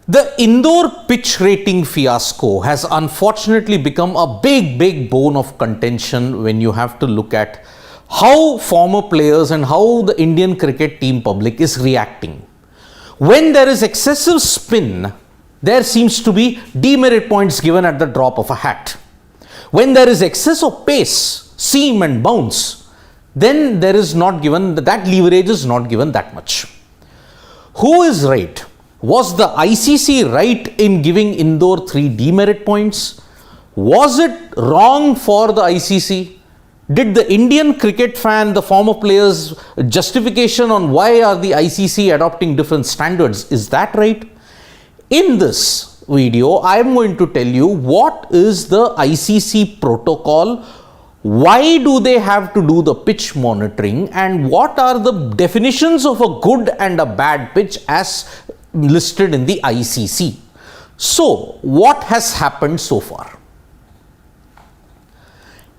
The Indore pitch rating fiasco has unfortunately become a big bone of contention when you have to look at how former players and how the Indian cricket team public is reacting. When there is excessive spin, there seems to be demerit points given at the drop of a hat. When there is excess of pace, seam and bounce, then there is not given, that leverage is not given that much. Who is right? Was the ICC right in giving Indore 3 demerit points? Was it wrong for the ICC? Did the Indian cricket fan, the former players' justification on why are the ICC adopting different standards, is that right? In this video, I am going to tell you what is the ICC protocol, why do they have to do the pitch monitoring, and what are the definitions of a good and a bad pitch as listed in the ICC. So, what has happened so far?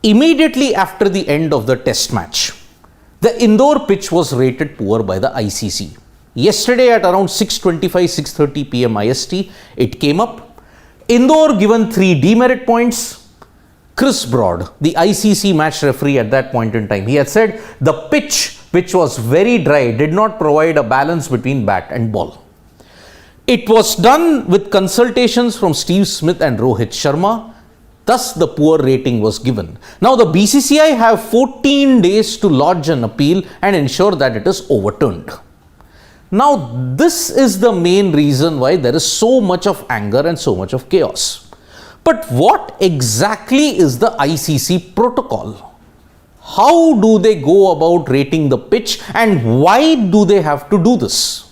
Immediately after the end of the test match, the Indore pitch was rated poor by the ICC. Yesterday at around 6:25, 6:30 p.m. IST, it came up. Indore given 3 demerit points. Chris Broad, the ICC match referee at that point in time, he had said the pitch, which was very dry, did not provide a balance between bat and ball. It was done with consultations from Steve Smith and Rohit Sharma. Thus, the poor rating was given. Now, the BCCI have 14 days to lodge an appeal and ensure that it is overturned. Now, this is the main reason why there is so much of anger and so much of chaos. But what exactly is the ICC protocol? How do they go about rating the pitch and why do they have to do this?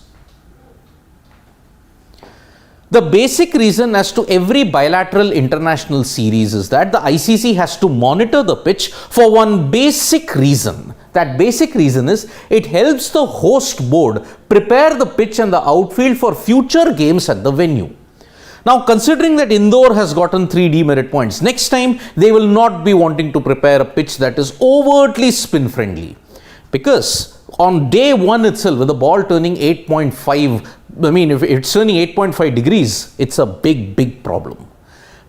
The basic reason as to every bilateral international series is that the ICC has to monitor the pitch for one basic reason. That basic reason is it helps the host board prepare the pitch and the outfield for future games at the venue. Now, considering that Indore has gotten 3 demerit points, next time they will not be wanting to prepare a pitch that is overtly spin friendly. Because on day 1 itself, with the ball turning 8.5, if it's turning 8.5 degrees, it's a big problem.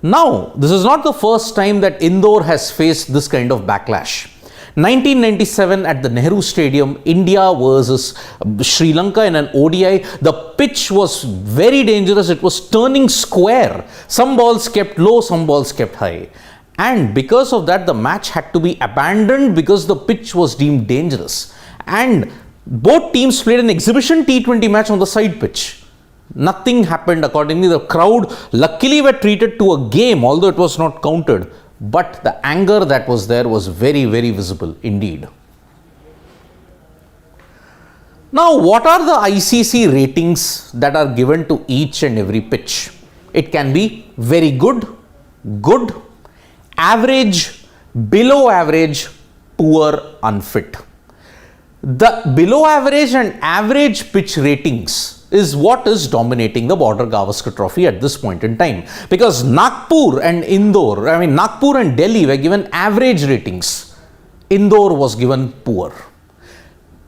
Now, this is not the first time that Indore has faced this kind of backlash. 1997 at the Nehru Stadium, India versus Sri Lanka in an ODI, the pitch was very dangerous. It was turning square. Some balls kept low, some balls kept high. And because of that, the match had to be abandoned because the pitch was deemed dangerous. And both teams played an exhibition T20 match on the side pitch. Nothing happened accordingly. The crowd luckily were treated to a game, although it was not counted. But the anger that was there was very visible indeed. Now, what are the ICC ratings that are given to each and every pitch? It can be very good, good, average, below average, poor, unfit. The below average and average pitch ratings is what is dominating the Border Gavaskar Trophy at this point in time. Because Nagpur and Nagpur and Delhi were given average ratings. Indore was given poor.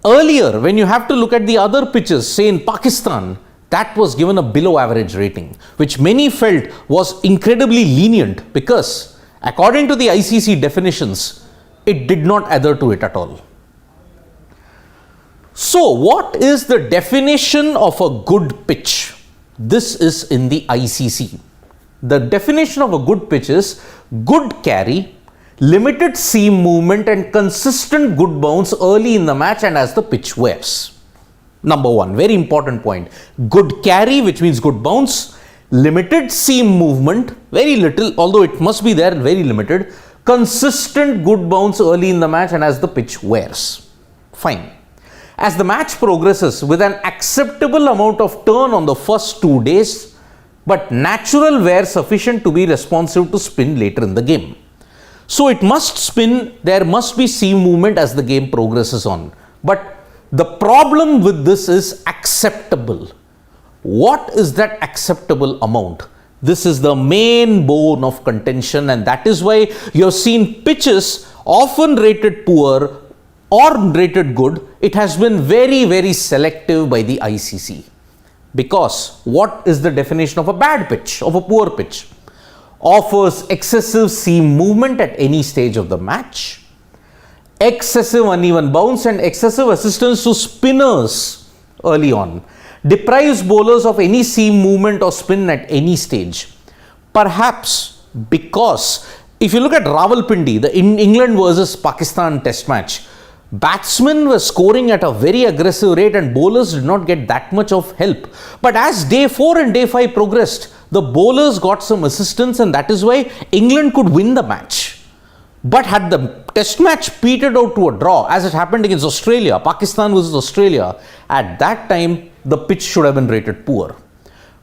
Earlier, when you have to look at the other pitches, say in Pakistan, that was given a below average rating, which many felt was incredibly lenient because according to the ICC definitions, it did not adhere to it at all. So, what is the definition of a good pitch? This is in the ICC. The definition of a good pitch is good carry, limited seam movement and consistent good bounce early in the match and as the pitch wears. Number 1, very important point. Good carry, which means good bounce, limited seam movement, very little, although it must be there, very limited, consistent good bounce early in the match and as the pitch wears. Fine. As the match progresses with an acceptable amount of turn on the first 2 days, but natural wear sufficient to be responsive to spin later in the game. So it must spin, there must be seam movement as the game progresses on. But the problem with this is acceptable. What is that acceptable amount? This is the main bone of contention, and that is why you have seen pitches often rated poor or rated good. It has been very selective by the ICC. Because what is the definition of a bad pitch, of a poor pitch? Offers excessive seam movement at any stage of the match, excessive uneven bounce and excessive assistance to spinners early on, deprives bowlers of any seam movement or spin at any stage. Perhaps because if you look at Rawalpindi, the England versus Pakistan test match, batsmen were scoring at a very aggressive rate and bowlers did not get that much of help. But as day 4 and day 5 progressed, the bowlers got some assistance, and that is why England could win the match. But had the test match petered out to a draw, as it happened against Australia, Pakistan versus Australia, at that time the pitch should have been rated poor.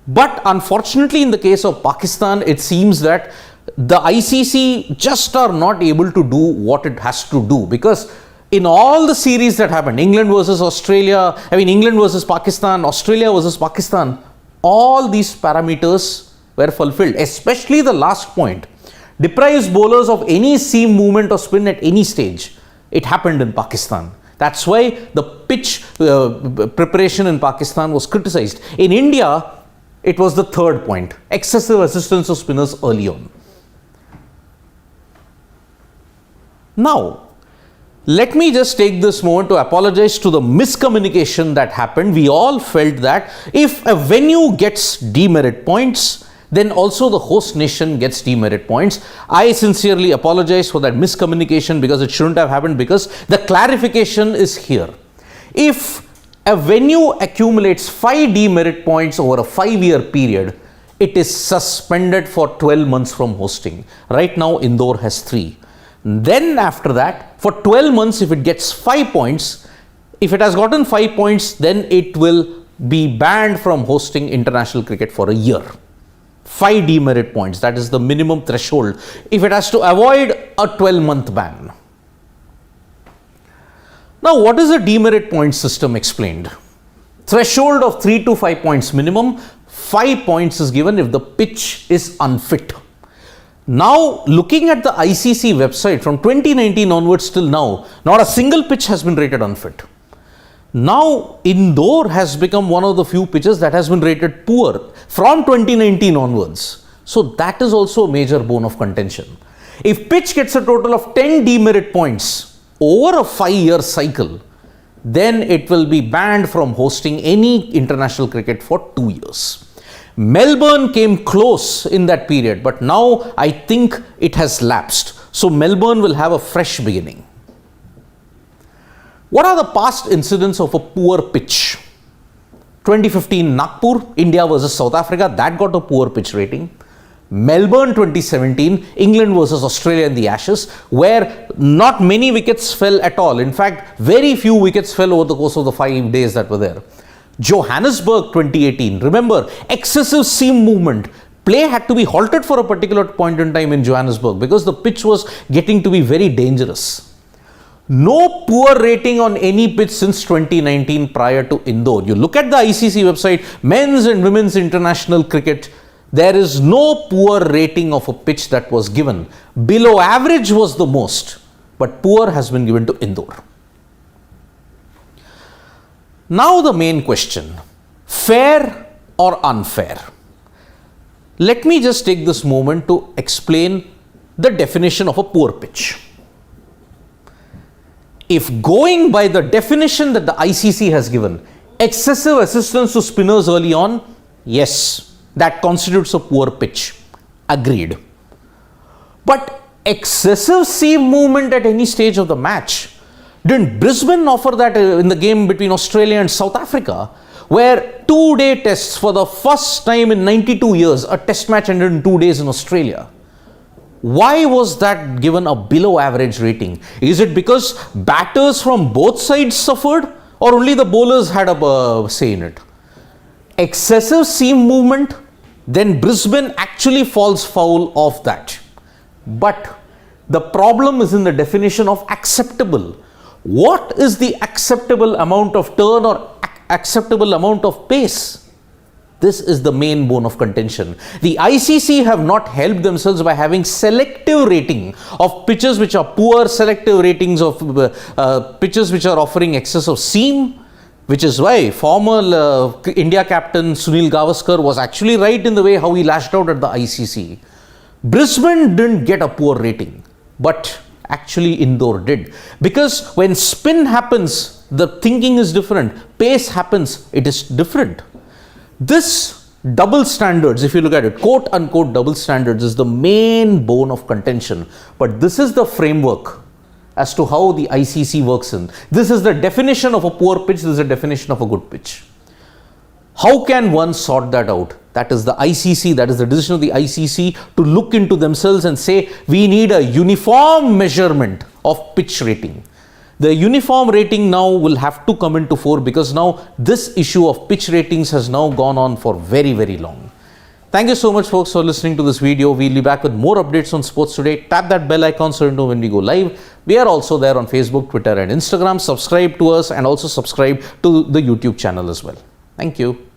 But unfortunately, in the case of Pakistan, it seems that the ICC just are not able to do what it has to do, because in all the series that happened, England versus Australia, England versus Pakistan, Australia versus Pakistan, all these parameters were fulfilled, especially the last point. Deprives bowlers of any seam movement or spin at any stage. It happened in Pakistan. That's why the pitch preparation in Pakistan was criticized. In India, it was the third point, excessive assistance of spinners early on. Now, let me just take this moment to apologize to the miscommunication that happened. We all felt that if a venue gets demerit points, then also the host nation gets demerit points. I sincerely apologize for that miscommunication, because it shouldn't have happened, because the clarification is here. If a venue accumulates 5 demerit points over a 5-year period, it is suspended for 12 months from hosting. Right now, Indore has 3. Then after that, for 12 months, if it gets 5 points, if it has gotten 5 points, then it will be banned from hosting international cricket for a year. 5 demerit points, that is the minimum threshold if it has to avoid a 12-month ban. Now, what is the demerit point system explained? Threshold of 3 to 5 points minimum, 5 points is given if the pitch is unfit. Now, looking at the ICC website from 2019 onwards till now, not a single pitch has been rated unfit. Now, Indore has become one of the few pitches that has been rated poor from 2019 onwards. So, that is also a major bone of contention. If pitch gets a total of 10 demerit points over a 5-year cycle, then it will be banned from hosting any international cricket for 2 years. Melbourne came close in that period, but now I think it has lapsed. So, Melbourne will have a fresh beginning. What are the past incidents of a poor pitch? 2015 Nagpur, India versus South Africa, that got a poor pitch rating. Melbourne 2017, England versus Australia in the Ashes, where not many wickets fell at all. In fact, very few wickets fell over the course of the 5 days that were there. Johannesburg 2018, remember, excessive seam movement. Play had to be halted for a particular point in time in Johannesburg because the pitch was getting to be very dangerous. No poor rating on any pitch since 2019 prior to Indore. You look at the ICC website, men's and women's international cricket, there is no poor rating of a pitch that was given. Below average was the most, but poor has been given to Indore. Now the main question, fair or unfair? Let me just take this moment to explain the definition of a poor pitch. If going by the definition that the ICC has given, excessive assistance to spinners early on, yes, that constitutes a poor pitch. Agreed. But excessive seam movement at any stage of the match, didn't Brisbane offer that in the game between Australia and South Africa, where 2-day tests for the first time in 92 years, a test match ended in 2 days in Australia? Why was that given a below average rating? Is it because batters from both sides suffered, or only the bowlers had a say in it? Excessive seam movement, then Brisbane actually falls foul of that. But the problem is in the definition of acceptable. What is the acceptable amount of turn or acceptable amount of pace? This is the main bone of contention. The ICC have not helped themselves by having selective rating of pitches which are poor, selective ratings of pitches which are offering excess of seam. Which is why former India captain Sunil Gavaskar was actually right in the way how he lashed out at the ICC. Brisbane didn't get a poor rating, but actually Indore did. Because when spin happens, the thinking is different. Pace happens, it is different. This double standards, if you look at it, quote unquote double standards, is the main bone of contention. But this is the framework as to how the ICC works in. This is the definition of a poor pitch, this is the definition of a good pitch. How can one sort that out? That is the ICC, that is the decision of the ICC to look into themselves and say, we need a uniform measurement of pitch rating. The uniform rating now will have to come into fore because now this issue of pitch ratings has now gone on for very, very long. Thank you so much folks for listening to this video. We'll be back with more updates on sports today. Tap that bell icon so you know when we go live. We are also there on Facebook, Twitter and Instagram. Subscribe to us and also subscribe to the YouTube channel as well. Thank you.